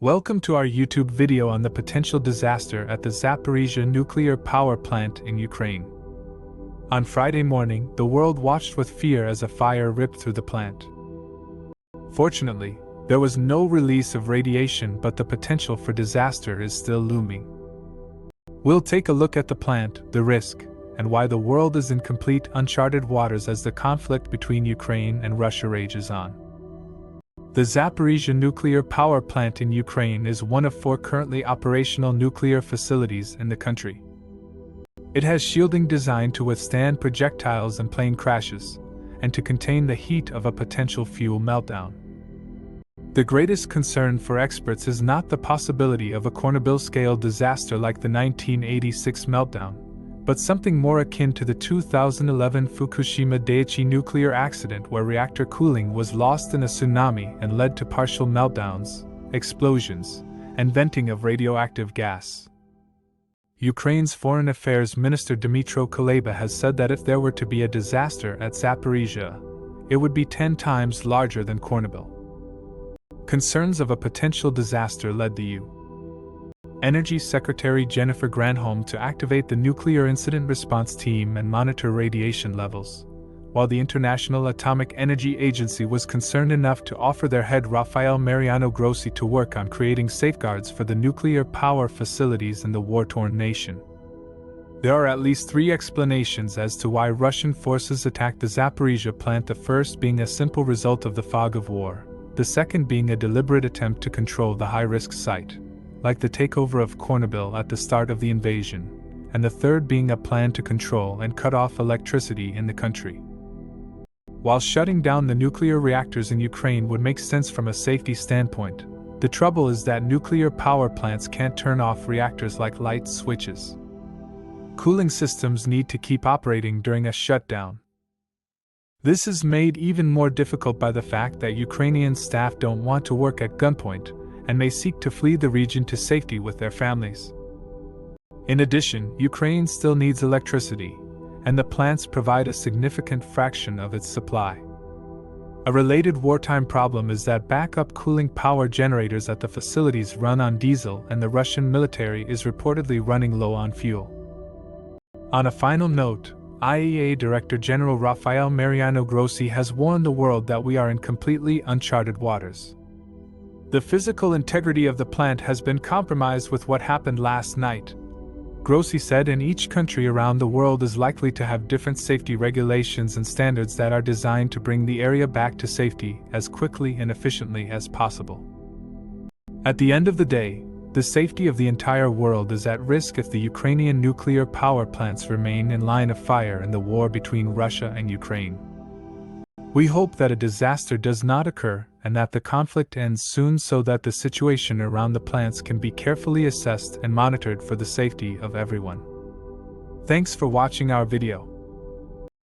Welcome to our YouTube video on the potential disaster at the Zaporizhzhia nuclear power plant in Ukraine. On Friday morning, the world watched with fear as a fire ripped through the plant. Fortunately, there was no release of radiation, but the potential for disaster is still looming. We'll take a look at the plant, the risk, and why the world is in complete uncharted waters as the conflict between Ukraine and Russia rages on. The Zaporizhzhia nuclear power plant in Ukraine is one of 4 currently operational nuclear facilities in the country. It has shielding designed to withstand projectiles and plane crashes, and to contain the heat of a potential fuel meltdown. The greatest concern for experts is not the possibility of a Chernobyl-scale disaster like the 1986 meltdown, but something more akin to the 2011 Fukushima Daiichi nuclear accident where reactor cooling was lost in a tsunami and led to partial meltdowns, explosions, and venting of radioactive gas. Ukraine's Foreign Affairs Minister Dmytro Kuleba has said that if there were to be a disaster at Zaporizhzhia, it would be 10 times larger than Chernobyl. Concerns of a potential disaster led the U.S. Energy Secretary Jennifer Granholm to activate the Nuclear Incident Response Team and monitor radiation levels, while the International Atomic Energy Agency was concerned enough to offer their head Raffaele Mariano Grossi to work on creating safeguards for the nuclear power facilities in the war-torn nation. There are at least 3 explanations as to why Russian forces attacked the Zaporizhzhia plant, the first being a simple result of the fog of war, the second being a deliberate attempt to control the high-risk site, like the takeover of Chernobyl at the start of the invasion, and the third being a plan to control and cut off electricity in the country. While shutting down the nuclear reactors in Ukraine would make sense from a safety standpoint, the trouble is that nuclear power plants can't turn off reactors like light switches. Cooling systems need to keep operating during a shutdown. This is made even more difficult by the fact that Ukrainian staff don't want to work at gunpoint, and may seek to flee the region to safety with their families. In addition, Ukraine still needs electricity, and the plants provide a significant fraction of its supply. A related wartime problem is that backup cooling power generators at the facilities run on diesel, and the Russian military is reportedly running low on fuel. On a final note, IAEA Director General Raffaele Mariano Grossi has warned the world that we are in completely uncharted waters. The physical integrity of the plant has been compromised with what happened last night. Grossi said each country around the world is likely to have different safety regulations and standards that are designed to bring the area back to safety as quickly and efficiently as possible. At the end of the day, the safety of the entire world is at risk if the Ukrainian nuclear power plants remain in line of fire in the war between Russia and Ukraine. We hope that a disaster does not occur and that the conflict ends soon so that the situation around the plants can be carefully assessed and monitored for the safety of everyone. Thanks for watching our video.